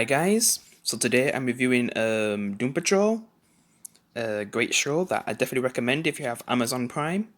Hi guys, so today I'm reviewing Doom Patrol, a great show that I definitely recommend if you have Amazon Prime.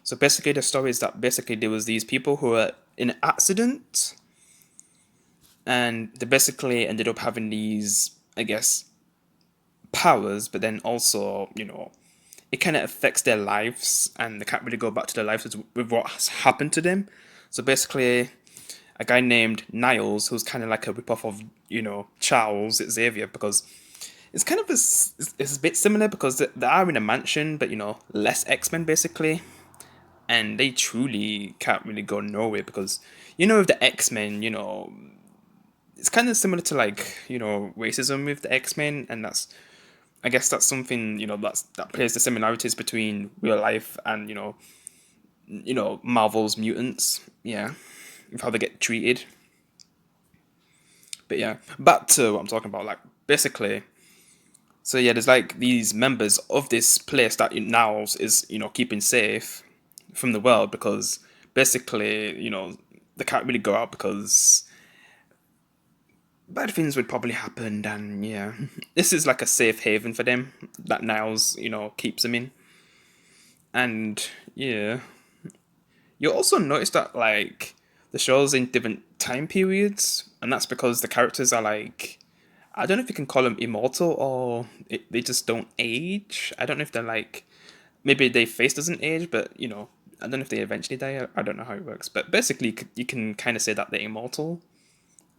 So basically the story is that basically there was these people who were in an accident and they basically ended up having these, I guess, powers, but then also, it kind of affects their lives and they can't really go back to their lives with what has happened to them. So basically a guy named Niles, who's kind of like a ripoff of, Charles Xavier, because it's kind of it's a bit similar because they are in a mansion, but less X-Men basically, and they truly can't really go nowhere because with the X-Men, it's kind of similar to like racism with the X-Men, and that's I guess that's something that plays the similarities between real life and Marvel's mutants, yeah, with how they get treated. But yeah, back to what I'm talking about, like basically. So yeah, there's like these members of this place that it now is keeping safe from the world because basically they can't really go out because bad things would probably happen, and yeah, this is like a safe haven for them that Niles keeps them in. And yeah, you'll also notice that like the show's in different time periods, and that's because the characters are like, I don't know if you can call them immortal or they just don't age. I don't know if they're like, maybe their face doesn't age, but I don't know if they eventually die. I don't know how it works, but basically you can kind of say that they're immortal.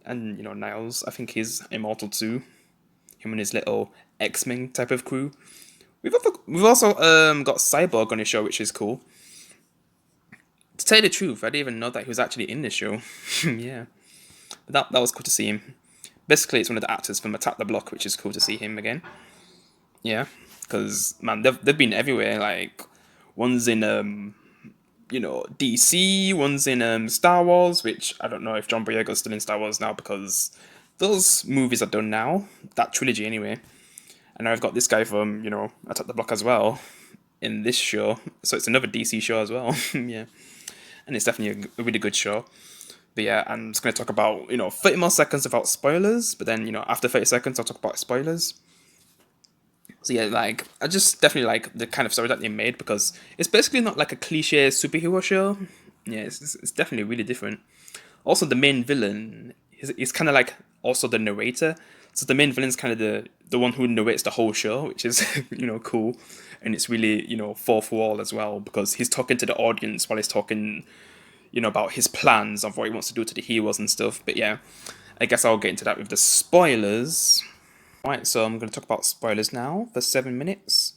And Niles, I think he's immortal too. Him and his little X-Men type of crew. We've also got Cyborg on his show, which is cool. To tell you the truth, I didn't even know that he was actually in this show. Yeah, but that was cool to see him. Basically, it's one of the actors from Attack the Block, which is cool to see him again. Yeah, because man, they've been everywhere. Like one's in DC, one's in Star Wars, which I don't know if John Boyega's still in Star Wars now because those movies are done now. That trilogy anyway. And I've got this guy from Attack the Block as well in this show, so it's another DC show as well. Yeah, and it's definitely a really good show. But yeah, I'm just gonna talk about 30 more seconds without spoilers, but then after 30 seconds I'll talk about spoilers. So yeah, like I just definitely like the kind of story that they made because it's basically not like a cliche superhero show. Yeah, it's definitely really different. Also, the main villain is kind of like also the narrator. So the main villain's kind of the one who narrates the whole show, which is cool, and it's really fourth wall as well because he's talking to the audience while he's talking about his plans of what he wants to do to the heroes and stuff. But yeah, I guess I'll get into that with the spoilers. Right, so I'm going to talk about spoilers now for 7 minutes.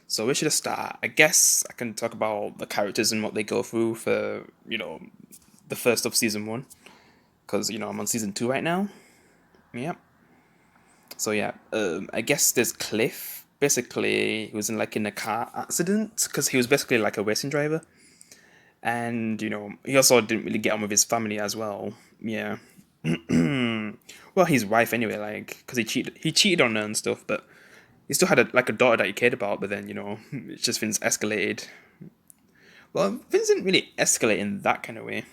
So where should I start? I guess I can talk about the characters and what they go through for, the first of season one. Because, I'm on season 2 right now. Yep. So yeah, I guess there's Cliff. Basically, he was in a car accident because he was basically like a racing driver. And, he also didn't really get on with his family as well. Yeah. Well, his wife anyway, like, because he cheated on her and stuff, but he still had a daughter that he cared about, but then it just things escalated. Well, things didn't really escalate in that kind of way,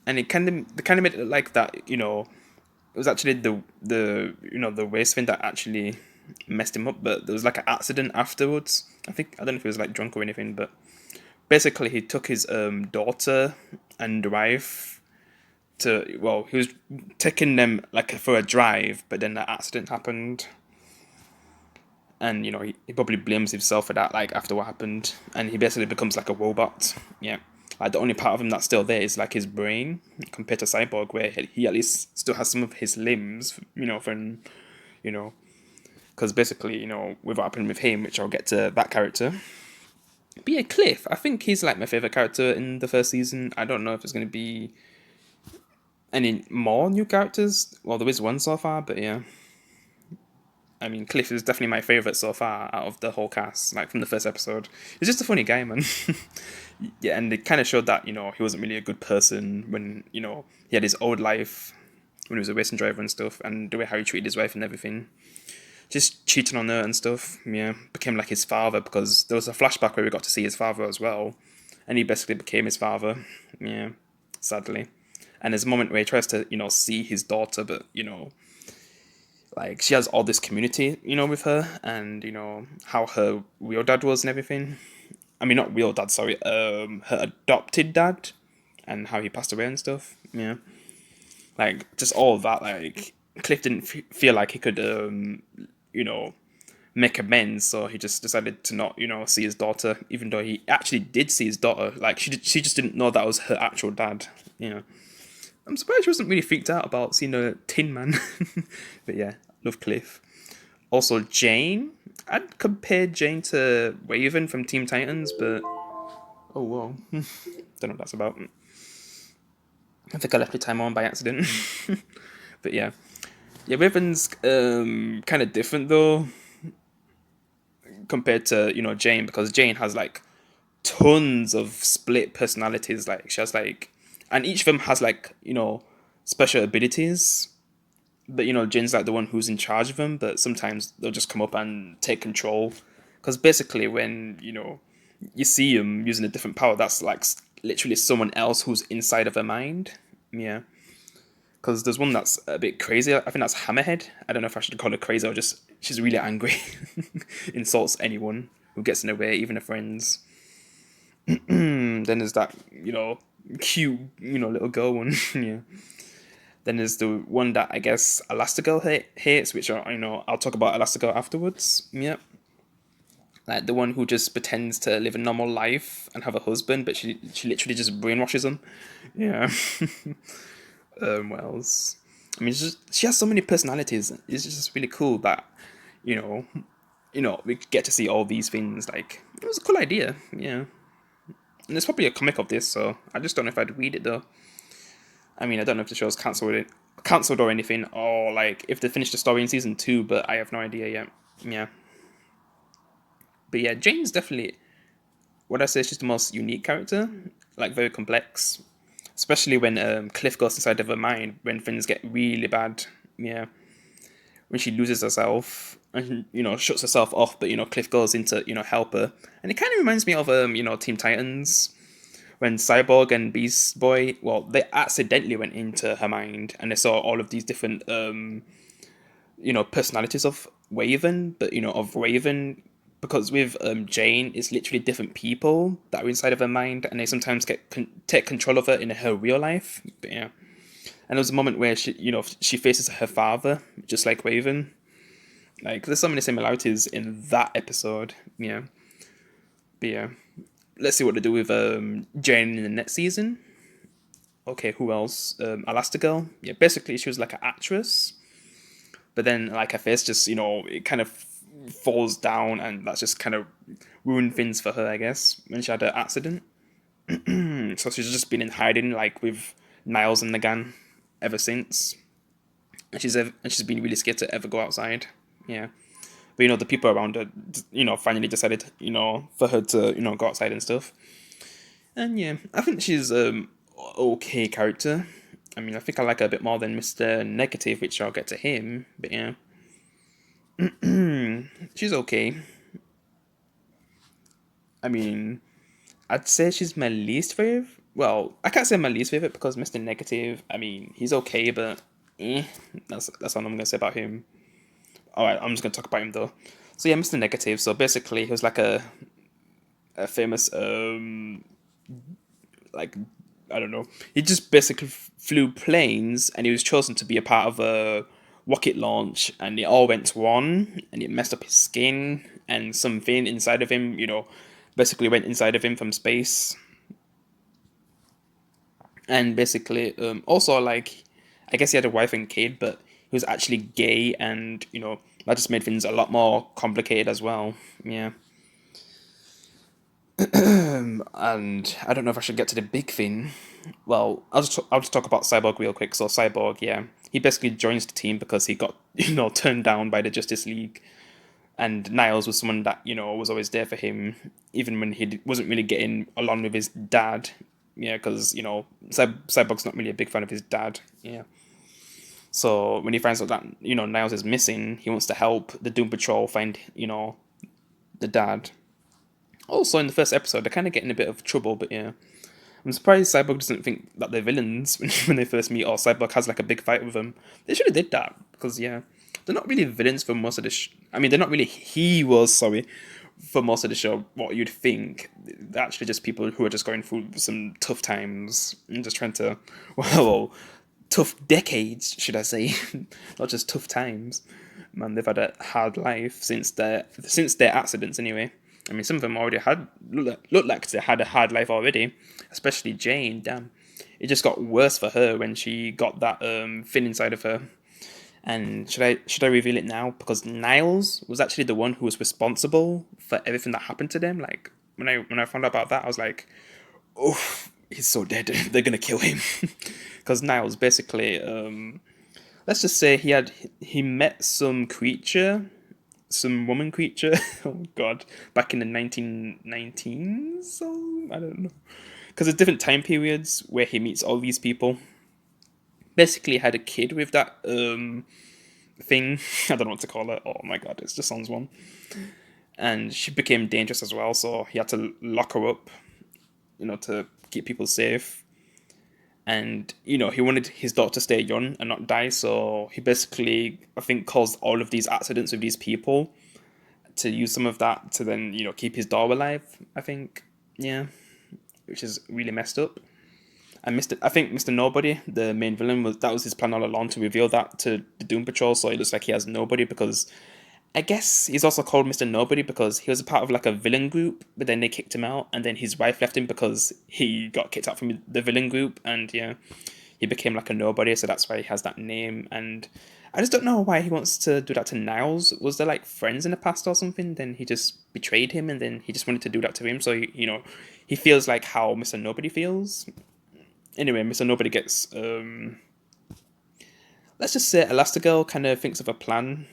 and they kind of made it look like that. It was actually the waste bin that actually messed him up, but there was like an accident afterwards. I don't know if he was like drunk or anything, but basically he took his daughter and wife to, well, he was taking them like for a drive, but then the accident happened, and he probably blames himself for that, like after what happened, and he basically becomes like a robot. Yeah, like the only part of him that's still there is like his brain compared to Cyborg, where he at least still has some of his limbs. From you know, because basically with what happened with him, which I'll get to that character. But yeah, Cliff, I think he's like my favorite character in the first season. I don't know if there's gonna be any more new characters. Well, there is one so far, but yeah. I mean, Cliff is definitely my favorite so far out of the whole cast, like from the first episode. He's just a funny guy, man. Yeah, and it kind of showed that he wasn't really a good person when he had his old life when he was a racing driver and stuff, and the way how he treated his wife and everything, just cheating on her and stuff. Yeah, became like his father because there was a flashback where we got to see his father as well, and he basically became his father. Yeah, sadly. And there's a moment where he tries to, see his daughter, but, like she has all this community, with her, and, how her real dad was and everything. I mean, not real dad, sorry, her adopted dad, and how he passed away and stuff. Yeah. Like, just all of that, like, Cliff didn't feel like he could, you know, make amends, so he just decided to not, see his daughter, even though he actually did see his daughter. Like, she just didn't know that was her actual dad, I'm surprised she wasn't really freaked out about seeing a Tin Man. But yeah, love Cliff. Also, Jane. I'd compare Jane to Raven from Teen Titans, but oh whoa, don't know what that's about. I think I left the timer on by accident. But yeah, Raven's kind of different though compared to Jane, because Jane has like tons of split personalities. Like she has like, and each of them has like special abilities. But Jin's like the one who's in charge of them. But sometimes they'll just come up and take control. Because basically, when you see him using a different power, that's like literally someone else who's inside of her mind. Yeah. Because there's one that's a bit crazy. I think that's Hammerhead. I don't know if I should call her crazy or just she's really angry, insults anyone who gets in her way, even her friends. Then there's that cute little girl one. Yeah. Then there's the one that I guess Elastigirl hates, which are I'll talk about Elastigirl afterwards. Yep. Like the one who just pretends to live a normal life and have a husband, but she literally just brainwashes him. Yeah. What else? I mean, she has so many personalities. It's just really cool that you know we get to see all these things. Like it was a cool idea. Yeah. And there's probably a comic of this, so I just don't know if I'd read it though. I mean, I don't know if the show's cancelled or anything, or like if they finished the story in season 2, but I have no idea yet. Yeah. But yeah, Jane's definitely, what I say, she's the most unique character, like very complex, especially when Cliff goes inside of her mind when things get really bad. Yeah, when she loses herself and shuts herself off, but Cliff goes in to help her, and it kind of reminds me of Teen Titans when Cyborg and Beast Boy, well, they accidentally went into her mind and they saw all of these different personalities of Raven, but of Raven, because with Jane, it's literally different people that are inside of her mind, and they sometimes take control of her in her real life. But yeah, and there was a moment where she faces her father, just like Raven. Like there's so many similarities in that episode. Yeah, but yeah, let's see what they do with Jane in the next season. Okay, who else? Elastigirl. Yeah, basically she was like an actress, but then like her face just it kind of falls down, and that's just kind of ruined things for her, I guess, when she had an accident. So she's just been in hiding like with Niles and the gang ever since, and she's been really scared to ever go outside. Yeah, but the people around her, finally decided for her to go outside and stuff. And yeah, I think she's okay character. I mean, I think I like her a bit more than Mr. Negative, which I'll get to him. But yeah, she's okay. I mean, I'd say she's my least favorite. Well, I can't say my least favorite because Mr. Negative. I mean, he's okay, but that's all I'm gonna say about him. All right, I'm just gonna talk about him though. So yeah, Mr. Negative. So basically, he was like a famous like I don't know. He just basically flew planes, and he was chosen to be a part of a rocket launch, and it all went wrong, and it messed up his skin, and something inside of him, basically went inside of him from space, and basically, also like, I guess he had a wife and kid, but he was actually gay, and that just made things a lot more complicated as well. Yeah. And I don't know if I should get to the big thing. Well, I'll just talk about Cyborg real quick. So Cyborg, yeah, he basically joins the team because he got turned down by the Justice League, and Niles was someone that was always there for him, even when he wasn't really getting along with his dad. Yeah, because Cyborg's not really a big fan of his dad. Yeah. So when he finds out that Niles is missing, he wants to help the Doom Patrol find the dad. Also, in the first episode, they're kind of getting a bit of trouble, but yeah. I'm surprised Cyborg doesn't think that they're villains when they first meet, or Cyborg has like a big fight with them. They should have did that because yeah, they're not really villains for most of the. I mean, they're not really heroes. Sorry, for most of the show. What you'd think, they're actually just people who are just going through some tough times and just trying to, well, tough decades, should I say, not just tough times. Man, they've had a hard life since their accidents anyway. I mean, some of them already had looked like they had a hard life already, especially Jane. Damn, it just got worse for her when she got that thing inside of her. And should I reveal it now? Because Niles was actually the one who was responsible for everything that happened to them. Like when I found out about that, I was like, oh, he's so dead. They're gonna kill him. Because Niles basically, let's just say he met some creature, some woman creature. Oh God, back in the 1919s. So I don't know. Because there's different time periods where he meets all these people. Basically, had a kid with that thing. I don't know what to call it. Oh my God, it just sounds one. And she became dangerous as well, so he had to lock her up, to keep people safe. And he wanted his daughter to stay young and not die, so he basically, I think, caused all of these accidents with these people to use some of that to then keep his daughter alive. I think, yeah, which is really messed up. And I think Mr. Nobody, the main villain, was his plan all along to reveal that to the Doom Patrol, so it looks like he has nobody because I guess he's also called Mr. Nobody because he was a part of like a villain group, but then they kicked him out, and then his wife left him because he got kicked out from the villain group, and yeah, he became like a nobody, so that's why he has that name. And I just don't know why he wants to do that to Niles. Was there like friends in the past or something? Then he just betrayed him, and then he just wanted to do that to him. So he feels like how Mr. Nobody feels. Anyway, Mr. Nobody gets let's just say Elastigirl kind of thinks of a plan.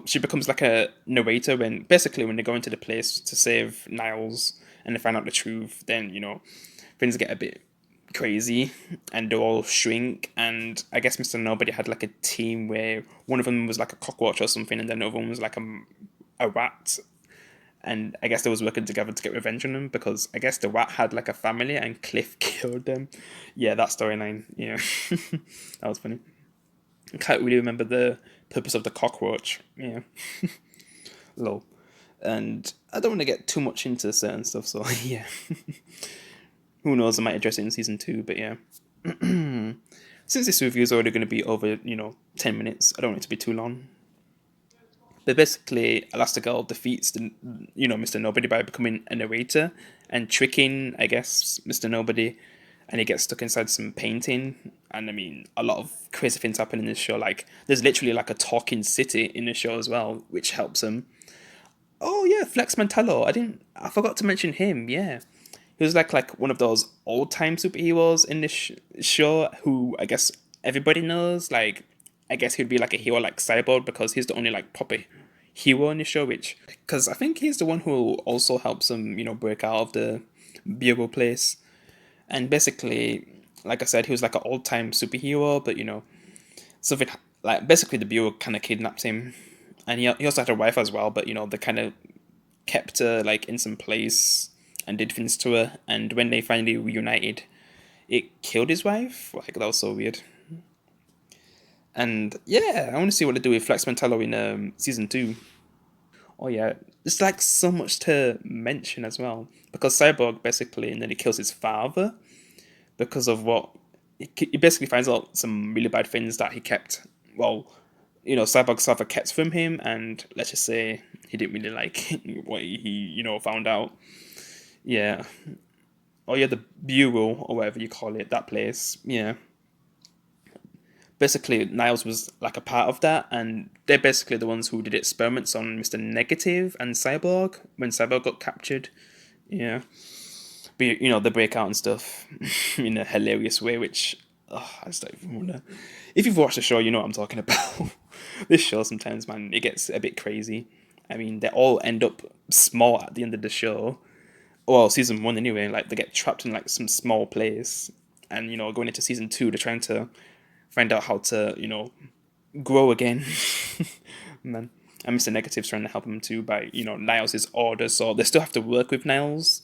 She becomes like a narrator when they go into the place to save Niles and they find out the truth. Then things get a bit crazy and they all shrink. And I guess Mr. Nobody had like a team where one of them was like a cockroach or something, and then the other one was like a rat. And I guess they was working together to get revenge on them because I guess the rat had like a family and Cliff killed them. Yeah, that storyline. Yeah, that was funny. I can't really remember the purpose of the cockroach. Yeah, lol. And I don't want to get too much into certain stuff, so yeah. Who knows? I might address it in season 2, but yeah. Since this review is already going to be over, 10 minutes, I don't want it to be too long. But basically, Elastigirl defeats Mr. Nobody by becoming a narrator and tricking, I guess, Mr. Nobody, and he gets stuck inside some painting. And I mean, a lot of crazy things happen in this show. Like, there's literally like a talking city in the show as well, which helps him. Oh yeah, Flex Mantello. I forgot to mention him. Yeah, he was like one of those old time superheroes in this show who I guess everybody knows. Like, I guess he'd be like a hero like Cyborg because he's the only like proper hero in the show. Which, because I think he's the one who also helps him, break out of the bureau place. And basically, like I said, he was like an old time superhero, but something like basically the bureau kind of kidnapped him, and he also had a wife as well. But they kind of kept her like in some place and did things to her. And when they finally reunited, it killed his wife. Like, that was so weird. And yeah, I want to see what they do with Flex Mentallo in season 2. Oh yeah, there's like so much to mention as well because Cyborg basically nearly kills his father because of what he basically finds out some really bad things that he kept. Well, Cyborg's father kept from him, and let's just say he didn't really like what he found out. Yeah. Oh yeah, the bureau or whatever you call it, that place. Yeah. Basically, Niles was like a part of that, and they're basically the ones who did experiments on Mr. Negative and Cyborg when Cyborg got captured. Yeah. But the breakout and stuff in a hilarious way, which I just don't even wanna. If you've watched the show, you know what I'm talking about. This show sometimes, man, it gets a bit crazy. I mean, they all end up small at the end of the show. Well, season 1 anyway. Like, they get trapped in like some small place, and going into season 2, they're trying to find out how to grow again. Man, and Mr. Negative's trying to help him too by Niles' orders, so they still have to work with Niles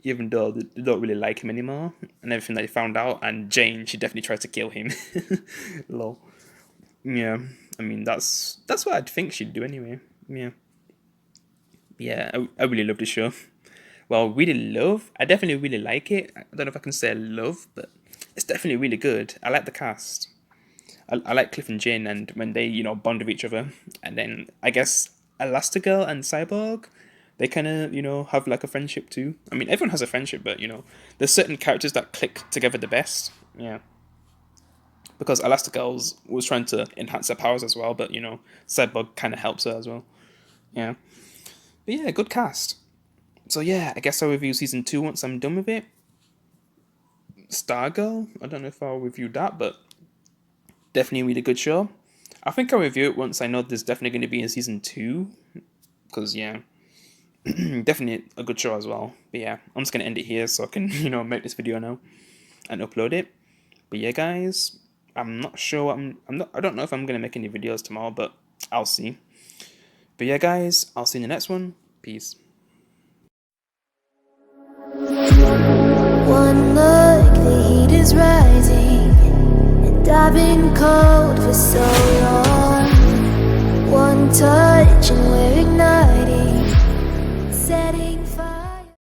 even though they don't really like him anymore and everything that they found out. And Jane, she definitely tried to kill him. Lol. Yeah, I mean that's what I'd think she'd do anyway. Yeah, yeah, I really love the show. Well, really love. I definitely really like it. I don't know if I can say love, but it's definitely really good. I like the cast. I like Cliff and Jane, and when they bond with each other, and then I guess Elastigirl and Cyborg, they kind of have like a friendship too. I mean, everyone has a friendship, but there's certain characters that click together the best. Yeah, because Elastigirl was trying to enhance her powers as well, but Cyborg kind of helps her as well. Yeah, but yeah, good cast. So yeah, I guess I'll review season 2 once I'm done with it. Stargirl, I don't know if I'll review that, but definitely a really good show. I think I'll review it once I know there's definitely going to be a season 2, because yeah, definitely a good show as well. But yeah, I'm just going to end it here so I can make this video now and upload it. But yeah, guys, I'm not sure. I don't know if I'm going to make any videos tomorrow, but I'll see. But yeah, guys, I'll see you in the next one. Peace. One look, the heat is rising, and I've been cold for so long. One touch and we're igniting.